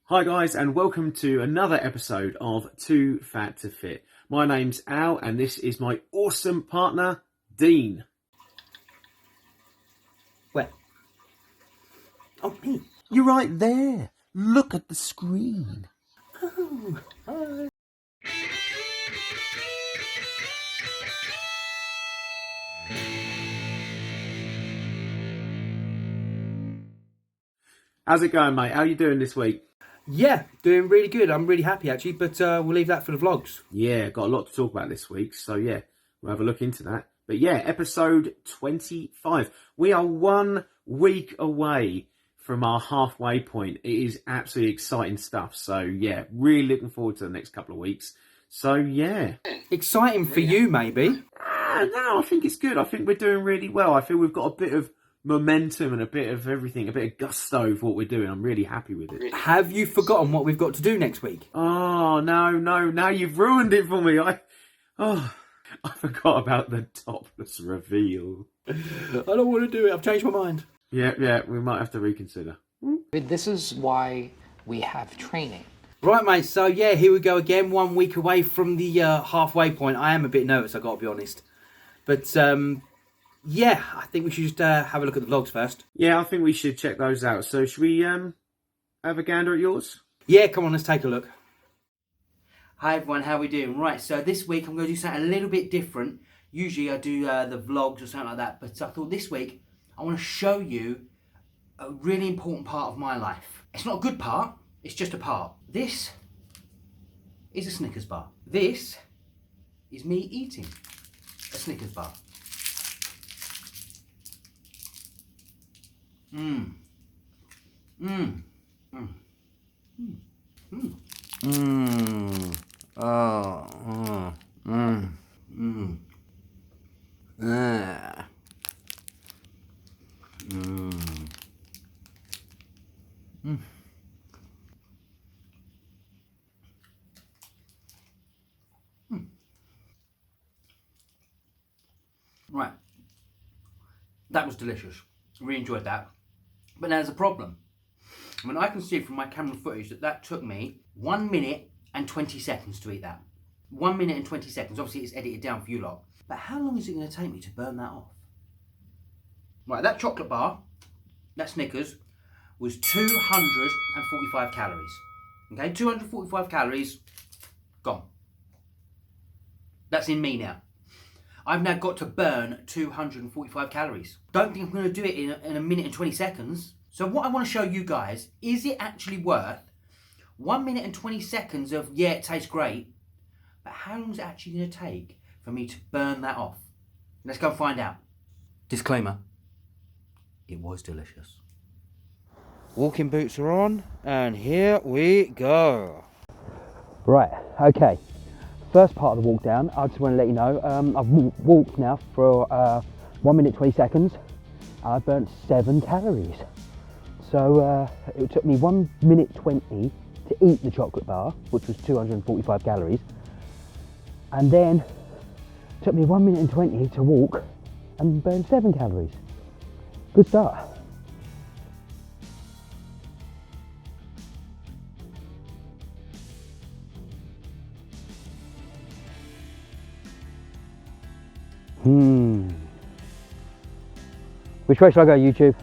Hi guys, and welcome to another episode of Too Fat to Fit. My name's Al, and this is my awesome partner, Dean. Where? Oh, me. You're right there. Look at the screen. Oh, hi. How's it going, mate? How you doing this week? Yeah, doing really good. I'm really happy actually, but we'll leave that for the vlogs. Yeah, got a lot to talk about this week, so yeah, we'll have a look into that. But yeah, episode 25. We are 1 week away from our halfway point. It is absolutely exciting stuff. So yeah, really looking forward to the next couple of weeks. So yeah. Exciting for you, maybe. No, I think it's good. I think we're doing really well. I feel we've got a bit of momentum and a bit of everything, a bit of gusto for what we're doing. I'm really happy with it. Have you forgotten what we've got to do next week? Oh, no, now you've ruined it for me. I forgot about the topless reveal. I don't want to do it. I've changed my mind. Yeah, we might have to reconsider. This is why we have training. Right, mate, so yeah, here we go again. 1 week away from the halfway point. I am a bit nervous, I've got to be honest. But, yeah, I think we should just have a look at the vlogs first. Yeah, I think we should check those out. So should we have a gander at yours? Yeah, come on, let's take a look. Hi everyone, how are we doing? Right, so this week I'm going to do something a little bit different. Usually I do the vlogs or something like that, but I thought this week I want to show you a really important part of my life. It's not a good part, it's just a part. This is a Snickers bar. This is me eating a Snickers bar. Mmm. Mmm. Mmm. Mmm. Mmm. Mmm. Oh. Mmm. Mmm. Ah. Mmm. Mmm. Right. That was delicious. Really enjoyed that. But now there's a problem. I mean, I can see from my camera footage that took me 1 minute and 20 seconds to eat that. 1 minute and 20 seconds. Obviously, it's edited down for you lot. But how long is it going to take me to burn that off? Right, that chocolate bar, that Snickers, was 245 calories. Okay, 245 calories, gone. That's in me now. I've now got to burn 245 calories. Don't think I'm going to do it in a minute and 20 seconds. So what I want to show you guys, is it actually worth 1 minute and 20 seconds of, yeah, it tastes great, but how long is it actually going to take for me to burn that off? Let's go and find out. Disclaimer, it was delicious. Walking boots are on, and here we go. Right, okay. First part of the walk down, I just want to let you know, I've walked now for 1 minute 20 seconds, and I burnt 7 calories. So it took me 1 minute 20 to eat the chocolate bar, which was 245 calories, and then it took me 1 minute and 20 to walk and burn 7 calories. Good start. Which way should I go, YouTube?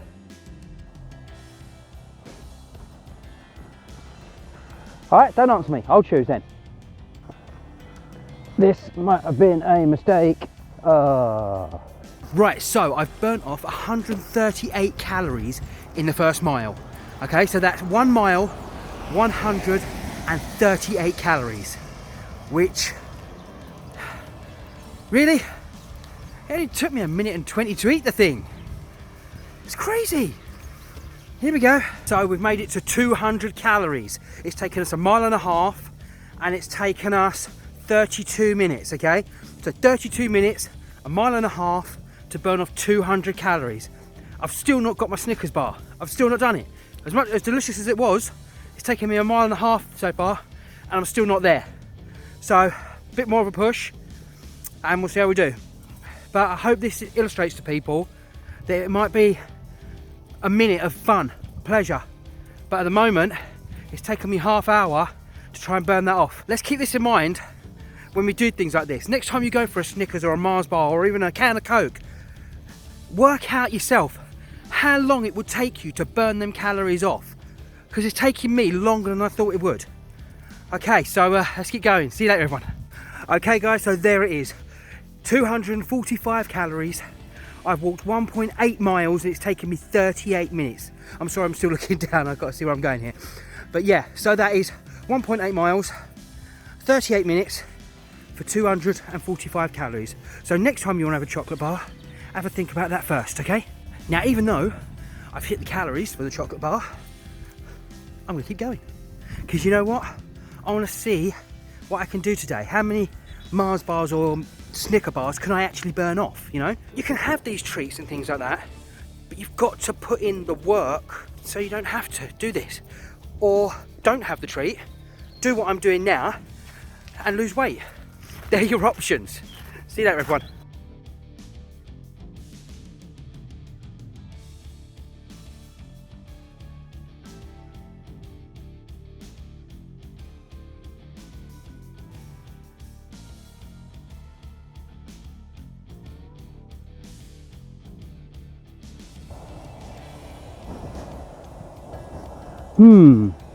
Alright, don't answer me. I'll choose then. This might have been a mistake. Right, so I've burnt off 138 calories in the first mile. Okay, so that's 1 mile, 138 calories. Which, really? It only took me 1 minute and 20 to eat the thing. It's crazy. Here we go. So we've made it to 200 calories. It's taken us 1.5 miles and it's taken us 32 minutes, okay? So 32 minutes, 1.5 miles to burn off 200 calories. I've still not got my Snickers bar. I've still not done it. As delicious as it was, it's taken me 1.5 miles so far and I'm still not there. So a bit more of a push and we'll see how we do. But I hope this illustrates to people that it might be a minute of fun, pleasure, but at the moment It's taken me half hour to try and burn that off. Let's keep this in mind when we do things like this. Next time you go for a Snickers or a Mars bar or even a can of Coke, work out yourself how long it would take you to burn them calories off, because it's taking me longer than I thought it would. Okay, so let's keep going. See you later, everyone. Okay guys, so there it is, 245 calories. I've walked 1.8 miles and it's taken me 38 minutes. I'm sorry, I'm still looking down, I've got to see where I'm going here. But yeah, so that is 1.8 miles, 38 minutes for 245 calories. So next time you want to have a chocolate bar, have a think about that first, okay? Now, even though I've hit the calories for the chocolate bar, I'm gonna keep going. Because you know what? I want to see what I can do today. How many Mars bars or Snicker bars can I actually burn off, you know? You can have these treats and things like that, but you've got to put in the work so you don't have to do this. Or don't have the treat, do what I'm doing now, and lose weight. They're your options. See you later, everyone.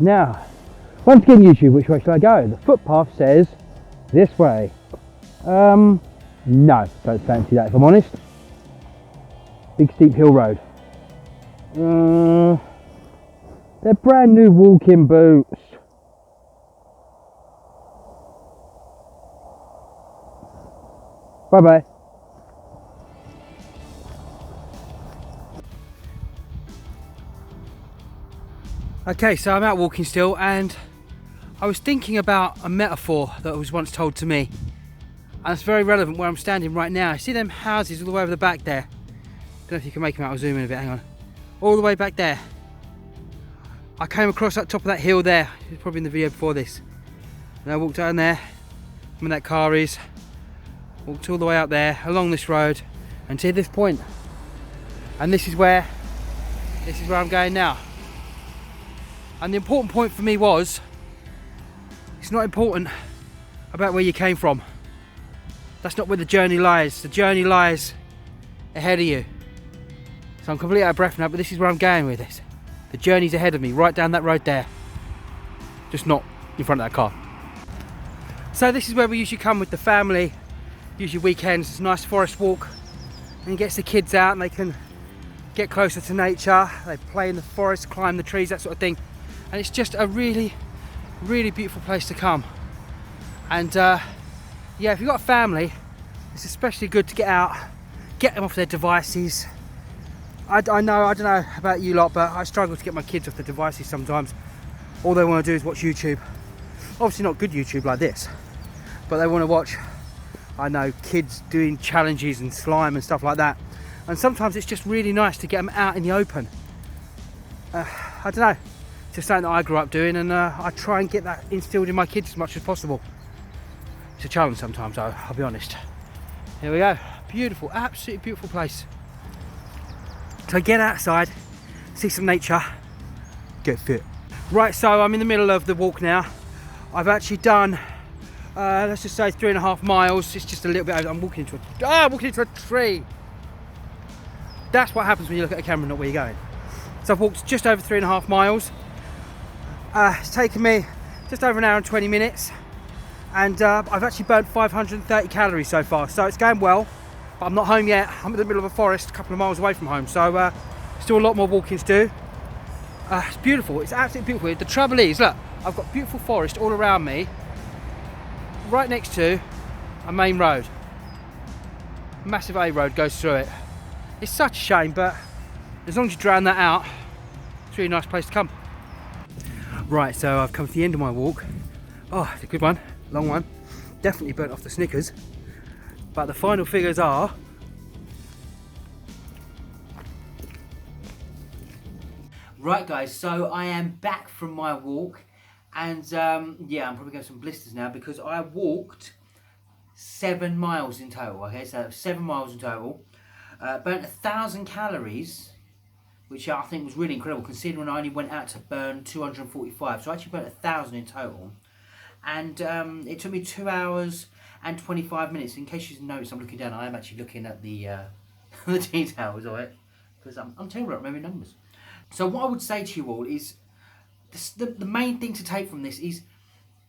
Now, once again YouTube, which way should I go? The footpath says this way. No, don't fancy that if I'm honest. Big steep hill road. They're brand new walking boots. Bye bye. Okay, so I'm out walking still, and I was thinking about a metaphor that was once told to me, and it's very relevant where I'm standing right now. See them houses all the way over the back there? Don't know if you can make them out. I'll zoom in a bit, hang on. All the way back there. I came across that top of that hill there. It was probably in the video before this. And I walked down there, where that car is, walked all the way up there, along this road, and to this point. And this is where I'm going now. And the important point for me was, it's not important about where you came from. That's not where the journey lies. The journey lies ahead of you. So I'm completely out of breath now, but this is where I'm going with this. The journey's ahead of me, right down that road there. Just not in front of that car. So this is where we usually come with the family, usually weekends. It's a nice forest walk, and it gets the kids out and they can get closer to nature. They play in the forest, climb the trees, that sort of thing. And it's just a really, really beautiful place to come. And yeah, if you've got a family, it's especially good to get out, get them off their devices. I don't know about you lot, but I struggle to get my kids off their devices sometimes. All they want to do is watch YouTube. Obviously not good YouTube like this, but they want to watch, I know, kids doing challenges and slime and stuff like that. And sometimes it's just really nice to get them out in the open. I don't know. It's just something that I grew up doing, and I try and get that instilled in my kids as much as possible. It's a challenge sometimes, though, I'll be honest. Here we go. Beautiful, absolutely beautiful place. So get outside, see some nature, get fit. Right, so I'm in the middle of the walk now. I've actually done, let's just say 3.5 miles. It's just a little bit over. I'm walking into a tree. That's what happens when you look at the camera and not where you're going. So I've walked just over 3.5 miles. It's taken me just over an hour and 20 minutes, and I've actually burnt 530 calories so far, so it's going well. But I'm not home yet. I'm in the middle of a forest a couple of miles away from home, so still a lot more walking to do. It's beautiful, it's absolutely beautiful. The trouble is, look, I've got beautiful forest all around me, right next to a main road. Massive A road goes through it. It's such a shame, but as long as you drown that out, it's a really nice place to come. Right, so I've come to the end of my walk. Oh, it's a good one, long one. Definitely burnt off the Snickers. But the final figures are... Right guys, so I am back from my walk, and yeah, I'm probably getting some blisters now because I walked 7 miles in total, okay, so 7 miles in total. Burnt 1,000 calories which I think was really incredible considering I only went out to burn 245. So I actually burnt 1,000 in total. And it took me 2 hours and 25 minutes. In case you notice, I'm looking down. I am actually looking at the the details of it, because I'm terrible at remembering numbers. So what I would say to you all is, the main thing to take from this is,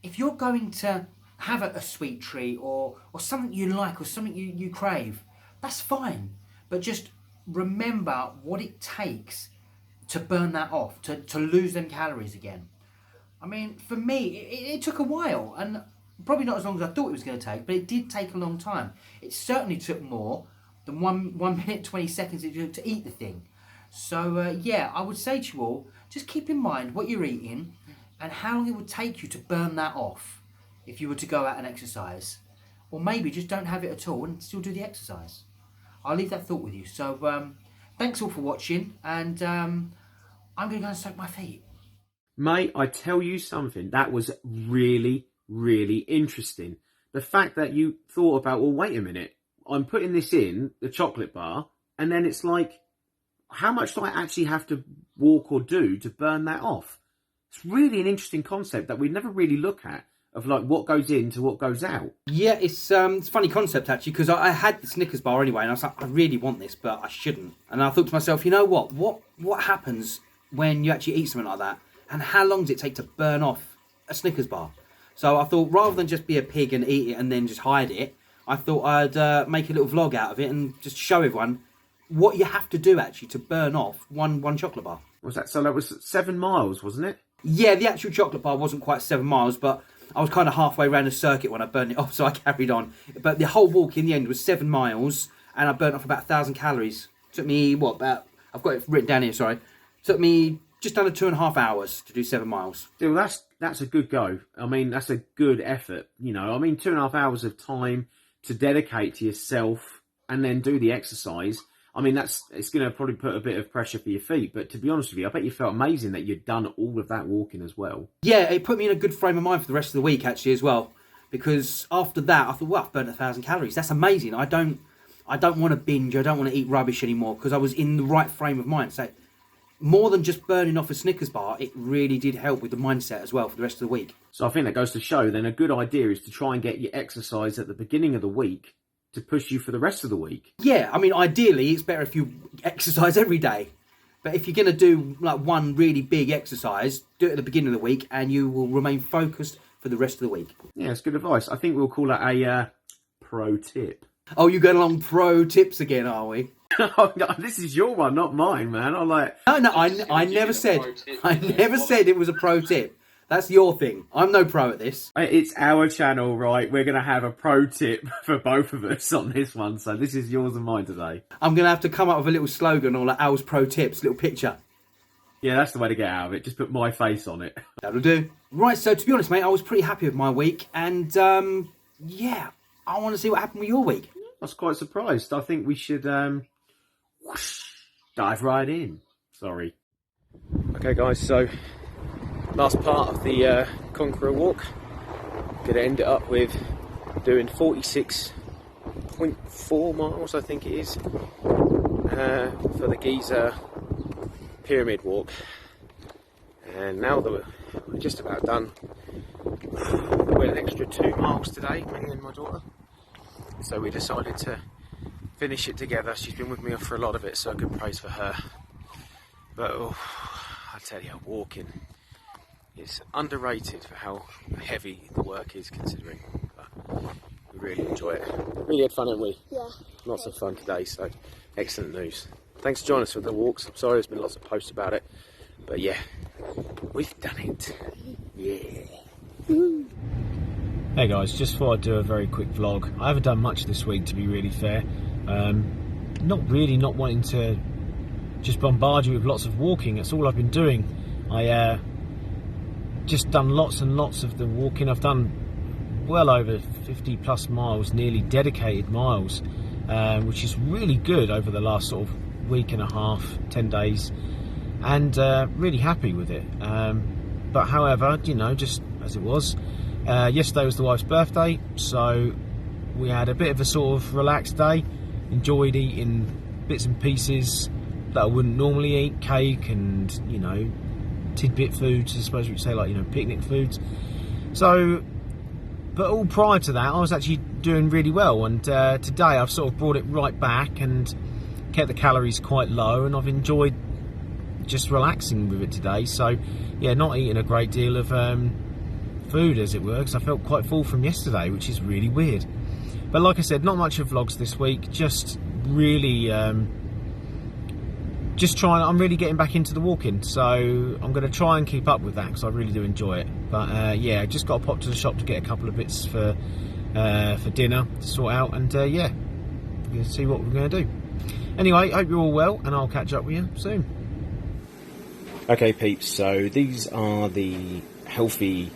if you're going to have a sweet treat or something you like or something you crave, that's fine. But just remember what it takes to burn that off, to lose them calories again. I mean, for me, it took a while, and probably not as long as I thought it was going to take, but it did take a long time. It certainly took more than 1 minute 20 seconds it took to eat the thing. So yeah, I would say to you all, just keep in mind what you're eating and how long it would take you to burn that off if you were to go out and exercise. Or maybe just don't have it at all and still do the exercise. I'll leave that thought with you. So thanks all for watching, and I'm going to go and soak my feet. Mate, I tell you something, that was really, really interesting. The fact that you thought about, well, wait a minute, I'm putting this in, the chocolate bar, and then it's like, how much do I actually have to walk or do to burn that off? It's really an interesting concept that we never really look at, of like what goes in to what goes out. Yeah, it's a funny concept actually, because I had the Snickers bar anyway, and I was like, I really want this, but I shouldn't. And I thought to myself, you know what happens when you actually eat something like that? And how long does it take to burn off a Snickers bar? So I thought, rather than just be a pig and eat it and then just hide it, I thought I'd make a little vlog out of it and just show everyone what you have to do actually to burn off one chocolate bar. Was that, so that was 7 miles, wasn't it? Yeah, the actual chocolate bar wasn't quite 7 miles, but I was kind of halfway around the circuit when I burned it off, so I carried on. But the whole walk in the end was 7 miles, and I burnt off about 1,000 calories. Took me, I've got it written down here, sorry. Took me just under 2.5 hours to do 7 miles. Dude, that's a good go. I mean, that's a good effort. You know, I mean, 2.5 hours of time to dedicate to yourself and then do the exercise. I mean, it's going to probably put a bit of pressure for your feet. But to be honest with you, I bet you felt amazing that you'd done all of that walking as well. Yeah, it put me in a good frame of mind for the rest of the week, actually, as well. Because after that, I thought, well, I've burnt 1,000 calories. That's amazing. I don't want to binge. I don't want to eat rubbish anymore, because I was in the right frame of mind. So more than just burning off a Snickers bar, it really did help with the mindset as well for the rest of the week. So I think that goes to show then a good idea is to try and get your exercise at the beginning of the week to push you for the rest of the week. Yeah, I mean, ideally, it's better if you exercise every day. But if you're going to do like one really big exercise, do it at the beginning of the week and you will remain focused for the rest of the week. Yeah, it's good advice. I think we'll call that a pro tip. Oh, you're going along pro tips again, are we? Oh, no, this is your one, not mine, man. I'm like... No, I never said it was a pro tip. That's your thing. I'm no pro at this. It's our channel, right? We're going to have a pro tip for both of us on this one. So this is yours and mine today. I'm going to have to come up with a little slogan or like Al's pro tips, little picture. Yeah, that's the way to get out of it. Just put my face on it. That'll do. Right, so to be honest, mate, I was pretty happy with my week. And, yeah, I want to see what happened with your week. I was quite surprised. I think we should dive right in. Sorry. Okay, guys, so last part of the Conqueror walk. Going to end it up with doing 46.4 miles, I think it is, for the Giza Pyramid Walk. And now that we're just about done, we're an extra 2 miles today, me and my daughter. So we decided to finish it together. She's been with me for a lot of it, so good praise for her. But I tell you, walking is underrated for how heavy the work is, considering. But we really enjoy it. Really had fun, haven't we? Yeah. Lots of fun today, so excellent news. Thanks for joining us for the walks. I'm sorry there's been lots of posts about it, but yeah, we've done it. Yeah. Hey guys, just thought I'd do a very quick vlog. I haven't done much this week, to be really fair. Not wanting to just bombard you with lots of walking. That's all I've been doing. I just done lots and lots of the walking. I've done well over 50 plus miles, nearly dedicated miles, which is really good over the last sort of week and a half, 10 days, and really happy with it. But however, you know, just as it was, yesterday was the wife's birthday, so we had a bit of a sort of relaxed day, enjoyed eating bits and pieces, that I wouldn't normally eat, cake and, you know, tidbit foods, I suppose we could say, like, you know, picnic foods. So, but all prior to that, I was actually doing really well, and today I've sort of brought it right back and kept the calories quite low, and I've enjoyed just relaxing with it today. So yeah, not eating a great deal of food, as it were, because I felt quite full from yesterday, which is really weird. But like I said, not much of vlogs this week, just really I'm really getting back into the walking, so I'm going to try and keep up with that, because I really do enjoy it. But yeah, just got to pop to the shop to get a couple of bits for dinner to sort out, and yeah, we're going to see what we're going to do. Anyway, hope you're all well, and I'll catch up with you soon. Okay peeps, so these are the healthy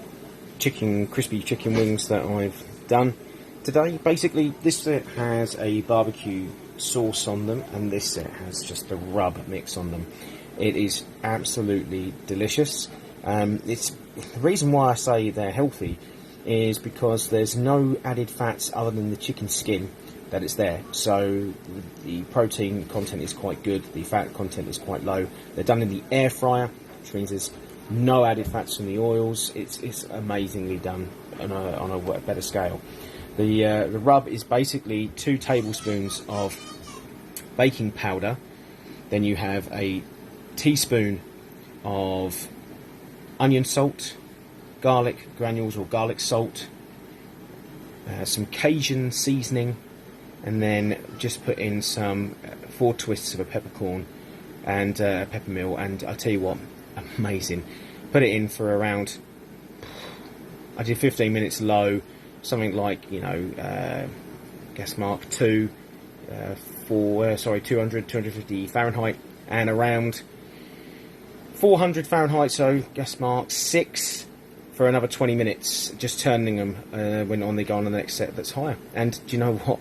crispy chicken wings that I've done today. Basically, this set has a barbecue sauce on them, and this set has just the rub mix on them. It is absolutely delicious. It's the reason why I say they're healthy is because there's no added fats other than the chicken skin that is there, so the protein content is quite good, the fat content is quite low. They're done in the air fryer, which means there's no added fats from the oils. It's amazingly done on a better scale. The rub is basically 2 tablespoons of baking powder, then you have a teaspoon of onion salt, garlic granules or garlic salt, some Cajun seasoning, and then just put in some 4 twists of a peppercorn and peppermill, and I tell you what, amazing. Put it in for around, I did 15 minutes low, something like, you know, gas mark 2, 250 Fahrenheit, and around 400 Fahrenheit, so gas mark 6, for another 20 minutes, just turning them when they go on the next set that's higher. And do you know what?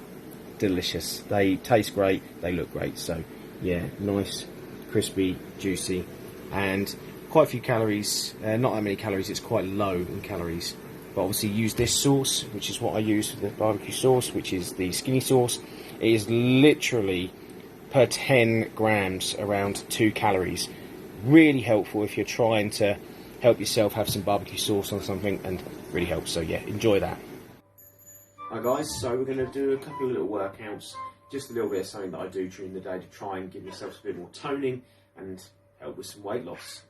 Delicious. They taste great, they look great. So yeah, nice, crispy, juicy, and quite a few calories. Not that many calories, it's quite low in calories. But obviously use this sauce, which is what I use for the barbecue sauce, which is the skinny sauce. It is literally per 10 grams around 2 calories. Really helpful if you're trying to help yourself have some barbecue sauce on something, and really helps. So yeah, enjoy that. Hi guys, so we're going to do a couple of little workouts, just a little bit of something that I do during the day to try and give myself a bit more toning and help with some weight loss.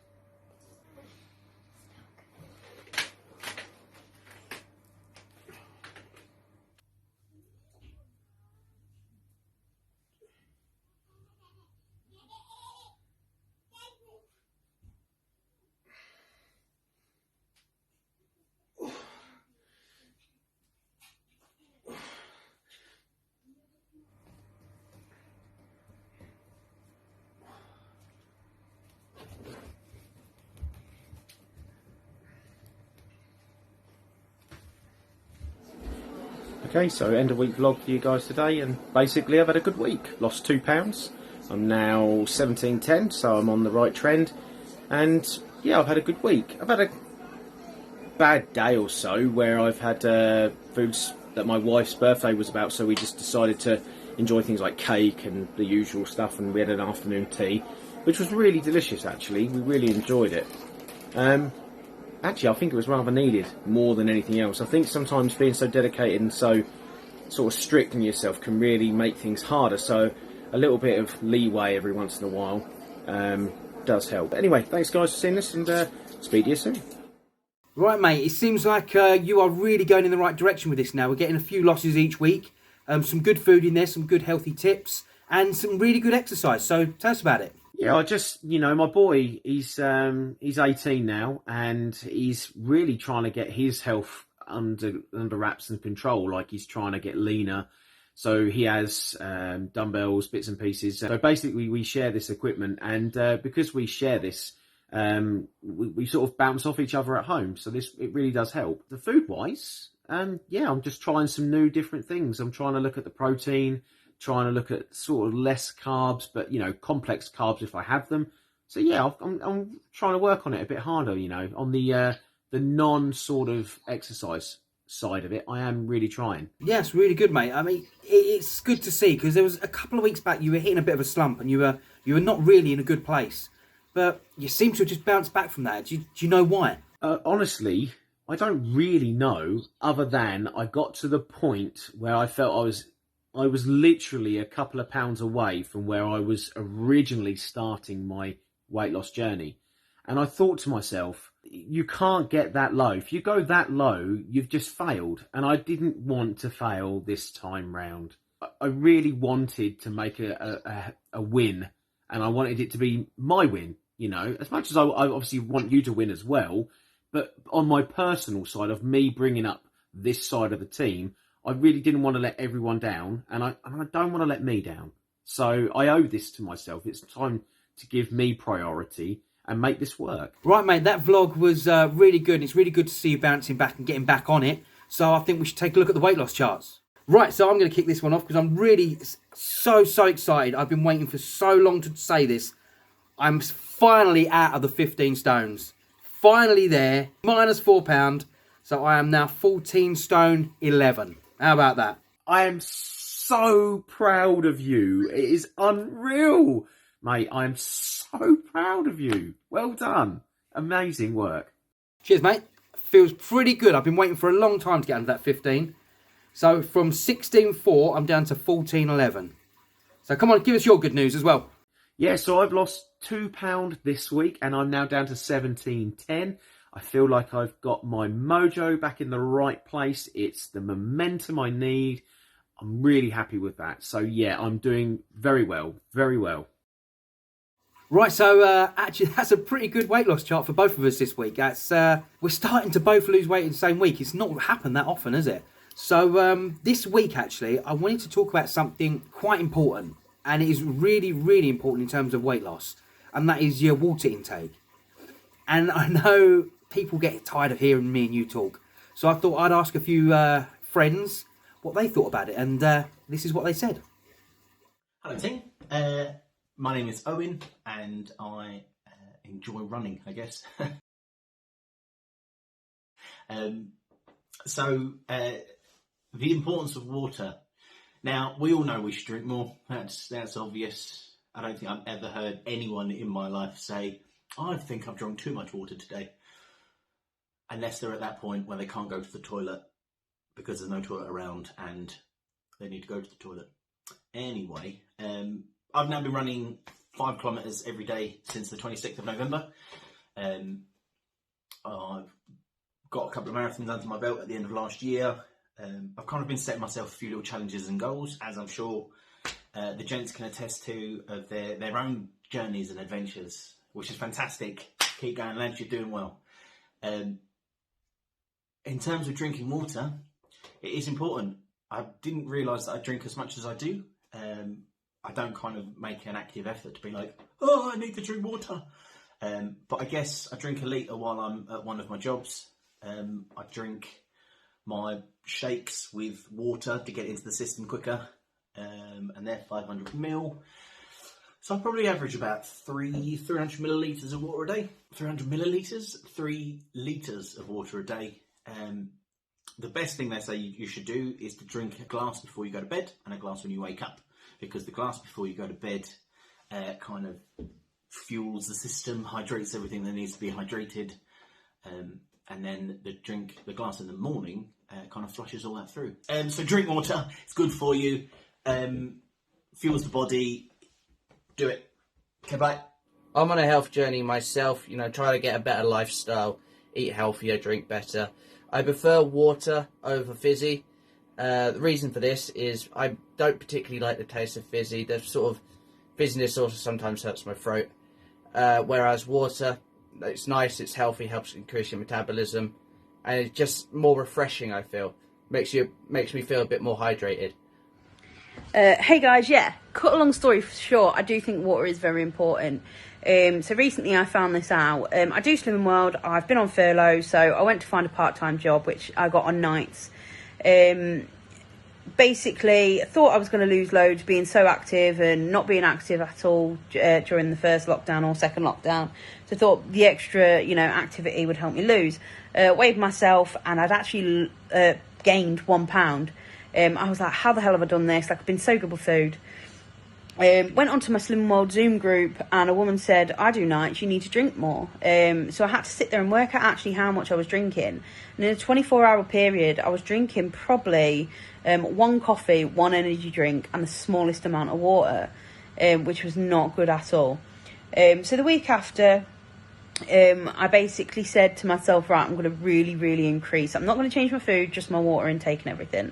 Okay, so end of week vlog for you guys today, and basically I've had a good week. Lost 2 pounds. I'm now 1710, so I'm on the right trend. And yeah, I've had a good week. I've had a bad day or so where I've had foods that my wife's birthday was about, so we just decided to enjoy things like cake and the usual stuff, and we had an afternoon tea, which was really delicious actually. We really enjoyed it. Actually, I think it was rather needed more than anything else. I think sometimes being so dedicated and so sort of strict on yourself can really make things harder. So a little bit of leeway every once in a while does help. But anyway, thanks guys for seeing this, and speak to you soon. Right, mate, it seems like you are really going in the right direction with this now. We're getting a few losses each week, some good food in there, some good healthy tips, and some really good exercise. So tell us about it. Yeah, I just, you know, my boy, he's 18 now, and he's really trying to get his health under wraps and control. Like, he's trying to get leaner. So he has dumbbells, bits and pieces. So basically we share this equipment, and because we share this, we sort of bounce off each other at home. So it really does help. The food wise, yeah, I'm just trying some new different things. I'm trying to look at the protein, trying to look at sort of less carbs, but, you know, complex carbs if I have them. So yeah, I'm trying to work on it a bit harder, you know, on the non sort of exercise side of it. I am really trying. Yeah, it's really good, mate. I mean, it's good to see, because there was a couple of weeks back you were hitting a bit of a slump and you were You were not really in a good place. But you seem to have just bounced back from that. Do you know why? Honestly, I don't really know, other than I got to the point where I felt I was literally a couple of pounds away from where I was originally starting my weight loss journey. And I thought to myself, you can't get that low. If you go that low, you've just failed. And I didn't want to fail this time round. I really wanted to make a win, and I wanted it to be my win, you know, as much as I obviously want you to win as well. But on my personal side of me bringing up this side of the team, I really didn't want to let everyone down, and I don't want to let me down. So I owe this to myself. It's time to give me priority and make this work. Right, mate, that vlog was really good. And it's really good to see you bouncing back and getting back on it. So I think we should take a look at the weight loss charts. Right, so I'm going to kick this one off because I'm really so excited. I've been waiting for so long to say this. I'm finally out of the 15 stones. Finally there, minus £4. So I am now 14 stone 11. How about that? I am so proud of you. It is unreal. Mate, I am so proud of you. Well done. Amazing work. Cheers, mate. Feels pretty good. I've been waiting for a long time to get under that 15. So from 16.4, I'm down to 14.11. So come on, give us your good news as well. Yeah, so I've lost £2 this week and I'm now down to 17.10. I feel like I've got my mojo back in the right place. It's the momentum I need. I'm really happy with that. So yeah, I'm doing very well, very well. Right, so actually that's a pretty good weight loss chart for both of us this week. That's we're starting to both lose weight in the same week. It's not happened that often, is it? So this week, actually, I wanted to talk about something quite important. And it is really, really important in terms of weight loss. And that is your water intake. And I know people get tired of hearing me and you talk. So I thought I'd ask a few friends what they thought about it. And this is what they said. Hello team, my name is Owen and I enjoy running, I guess. The importance of water. Now, we all know we should drink more. That's obvious. I don't think I've ever heard anyone in my life say, I think I've drunk too much water today. Unless they're at that point where they can't go to the toilet because there's no toilet around and they need to go to the toilet. Anyway, I've now been running 5 kilometres every day since the 26th of November. I've got a couple of marathons under my belt at the end of last year. I've kind of been setting myself a few little challenges and goals, as I'm sure the gents can attest to, of their own journeys and adventures, which is fantastic. Keep going, lads, you're doing well. In terms of drinking water, it is important. I didn't realise that I drink as much as I do. I don't kind of make an active effort to be like, oh, I need to drink water. But I guess I drink a litre while I'm at one of my jobs. I drink my shakes with water to get into the system quicker, and they're 500ml. So I probably average about 300 millilitres of water a day. 300 millilitres, 3 litres of water a day. The best thing they say you should do is to drink a glass before you go to bed and a glass when you wake up, because the glass before you go to bed kind of fuels the system, hydrates everything that needs to be hydrated, and then the glass in the morning kind of flushes all that through. So drink water, it's good for you, fuels the body, do it. Okay, bye. I'm on a health journey myself, try to get a better lifestyle, eat healthier, drink better. I prefer water over fizzy. The reason for this is I don't particularly like the taste of fizzy. The sort of fizziness also sometimes hurts my throat. Whereas water, it's nice, it's healthy, helps increase your metabolism, and it's just more refreshing, I feel. Makes me feel a bit more hydrated. Hey guys, cut a long story short, I do think water is very important. So recently I found this out. I do Slimming World. I've been on furlough, so I went to find a part-time job, which I got on nights. Basically, I thought I was going to lose loads being so active and not being active at all during the first lockdown or second lockdown. So I thought the extra, activity would help me lose. Weighed myself and I'd actually gained £1. I was like, how the hell have I done this? Like, I've been so good with food. Went onto my Slim World Zoom group, and a woman said, I do nights, you need to drink more. So I had to sit there and work out actually how much I was drinking. And in a 24-hour period, I was drinking probably 1 coffee, 1 energy drink, and the smallest amount of water, which was not good at all. So the week after, I basically said to myself, right, I'm going to really, really increase. I'm not going to change my food, just my water intake and everything.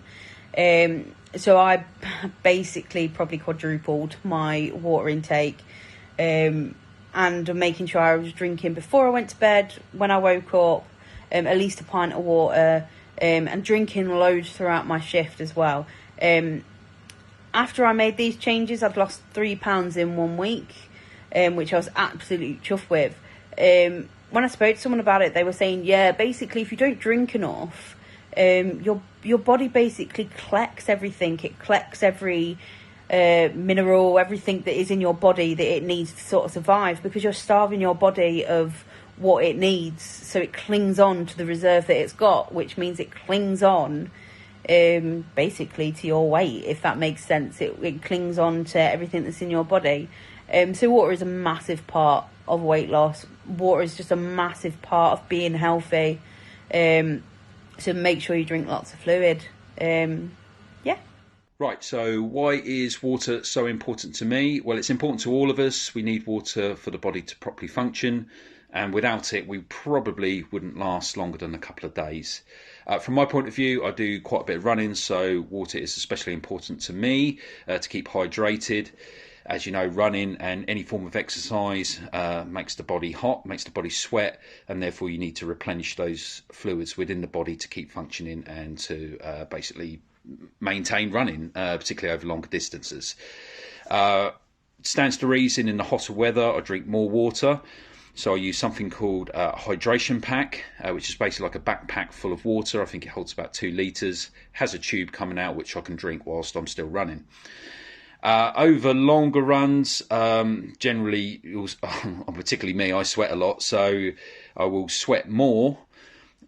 So I basically probably quadrupled my water intake, and making sure I was drinking before I went to bed, when I woke up, at least a pint of water, and drinking loads throughout my shift as well. After I made these changes, I'd lost 3 pounds in 1 week, which I was absolutely chuffed with. When I spoke to someone about it, they were saying, yeah, basically if you don't drink enough, your body basically collects everything. It collects every mineral, everything that is in your body that it needs to sort of survive, because you're starving your body of what it needs, so it clings on to the reserve that it's got, which means it clings on basically to your weight, if that makes sense. It clings on to everything that's in your body. So water is a massive part of weight loss. Water is just a massive part of being healthy. So make sure you drink lots of fluid. Yeah. Right, so why is water so important to me? Well, it's important to all of us. We need water for the body to properly function, and without it, we probably wouldn't last longer than a couple of days. From my point of view, I do quite a bit of running, so water is especially important to me to keep hydrated. As you know, running and any form of exercise makes the body hot, makes the body sweat, and therefore you need to replenish those fluids within the body to keep functioning and to basically maintain running, particularly over longer distances. Stands to reason, in the hotter weather, I drink more water. So I use something called a hydration pack, which is basically like a backpack full of water. I think it holds about 2 litres, has a tube coming out which I can drink whilst I'm still running. Over longer runs, generally, particularly me, I sweat a lot, so I will sweat more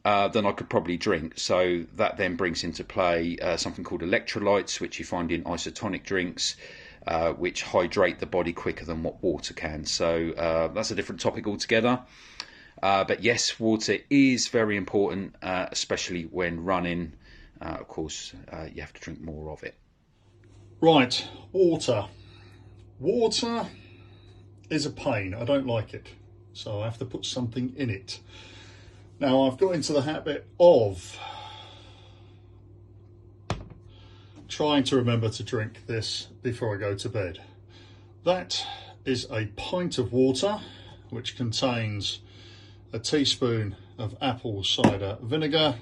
than I could probably drink. So that then brings into play something called electrolytes, which you find in isotonic drinks, which hydrate the body quicker than what water can. So that's a different topic altogether. But yes, water is very important, especially when running. Of course, you have to drink more of it. Right, water. Water is a pain. I don't like it, so I have to put something in it. Now, I've got into the habit of trying to remember to drink this before I go to bed. That is a pint of water, which contains a teaspoon of apple cider vinegar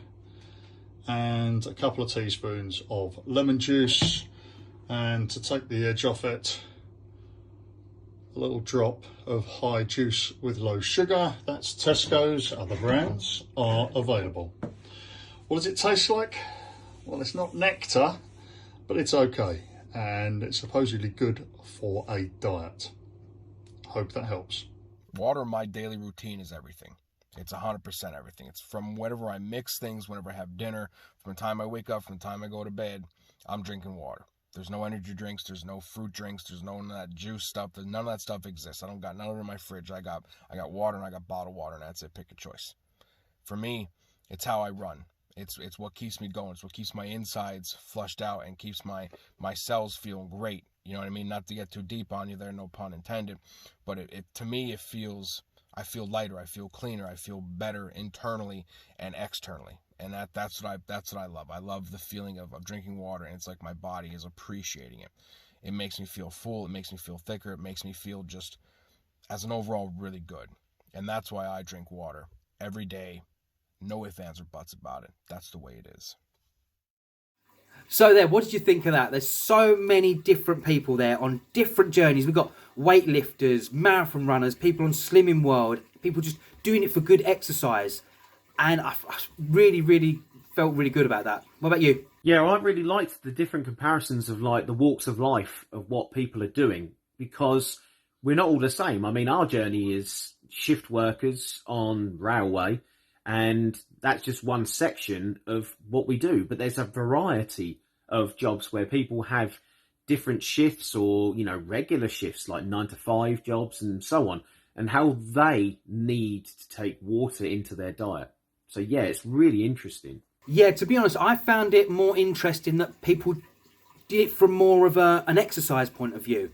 and a couple of teaspoons of lemon juice. And to take the edge off it, a little drop of high juice with low sugar. That's Tesco's. Other brands are available. What does it taste like? Well, it's not nectar, but it's okay. And it's supposedly good for a diet. Hope that helps. Water in my daily routine is everything. It's 100% everything. It's from whenever I mix things, whenever I have dinner, from the time I wake up, from the time I go to bed, I'm drinking water. There's no energy drinks, there's no fruit drinks, there's none of that juice stuff. None of that stuff exists. I don't got none of it in my fridge. I got water and I got bottled water, and that's it. Pick a choice. For me, it's how I run. It's what keeps me going. It's what keeps my insides flushed out and keeps my cells feeling great. You know what I mean? Not to get too deep on you there, no pun intended. But to me, I feel lighter, I feel cleaner, I feel better internally and externally. And that's what I love. I love the feeling of drinking water, and it's like my body is appreciating it. It makes me feel full, it makes me feel thicker, it makes me feel just as an overall really good. And that's why I drink water every day. No ifs, ands, or buts about it. That's the way it is. So there, what did you think of that? There's so many different people there on different journeys. We've got weightlifters, marathon runners, people on Slimming World, people just doing it for good exercise. And I really, really felt really good about that. What about you? Yeah, I really liked the different comparisons of like the walks of life of what people are doing, because we're not all the same. I mean, our journey is shift workers on railway, and that's just one section of what we do. But there's a variety of jobs where people have different shifts or, you know, regular shifts like 9 to 5 jobs and so on, and how they need to take water into their diet. So yeah, it's really interesting. Yeah, to be honest, I found it more interesting that people did it from more of an exercise point of view,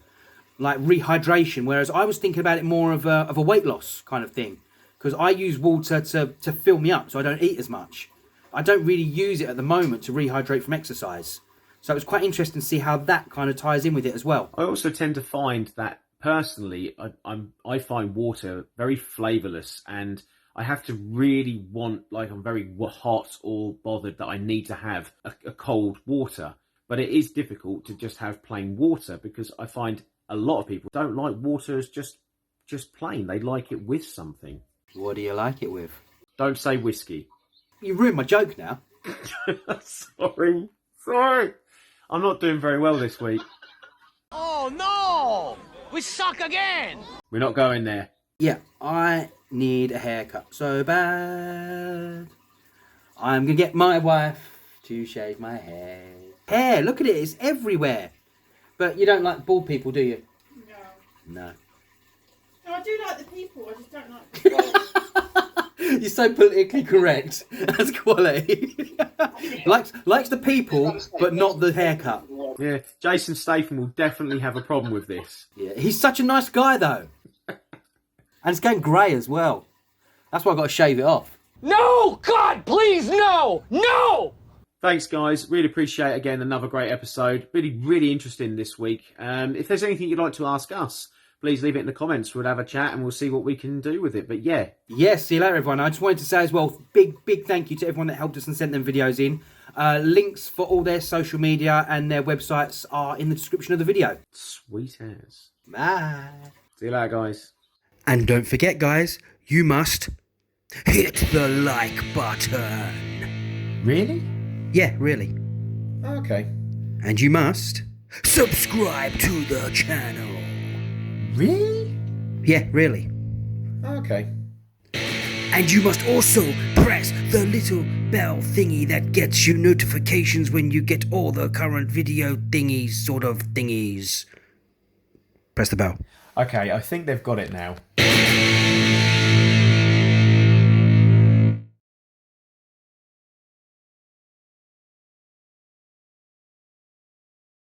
like rehydration, whereas I was thinking about it more of a weight loss kind of thing, because I use water to fill me up so I don't eat as much. I don't really use it at the moment to rehydrate from exercise. So it was quite interesting to see how that kind of ties in with it as well. I also tend to find that personally, I find water very flavourless, and I have to really want, like I'm very hot or bothered that I need to have a cold water. But it is difficult to just have plain water, because I find a lot of people don't like water as just plain. They like it with something. What do you like it with? Don't say whiskey. You ruined my joke now. Sorry. I'm not doing very well this week. Oh no! We suck again! We're not going there. Yeah, I need a haircut so bad. I'm going to get my wife to shave my hair. Hair, look at it, it's everywhere. But you don't like bald people, do you? No. No, I do like the people, I just don't like the You're so politically correct. That's quality. likes the people, but not the haircut. Yeah, Jason Statham will definitely have a problem with this. Yeah, he's such a nice guy, though. And it's getting grey as well. That's why I've got to shave it off. No! God, please, no! No! Thanks, guys. Really appreciate, again, another great episode. Really interesting this week. If there's anything you'd like to ask us, please leave it in the comments. We'll have a chat and we'll see what we can do with it. But yeah. Yes, see you later, everyone. I just wanted to say as well, big thank you to everyone that helped us and sent them videos in. Links for all their social media and their websites are in the description of the video. Sweet as. Bye. See you later, guys. And don't forget, guys, you must hit the like button. Really? Yeah, really. Okay. And you must subscribe to the channel. Really? Yeah, really. Okay. And you must also press the little bell thingy that gets you notifications when you get all the current video thingies, sort of thingies. Press the bell. Okay, I think they've got it now.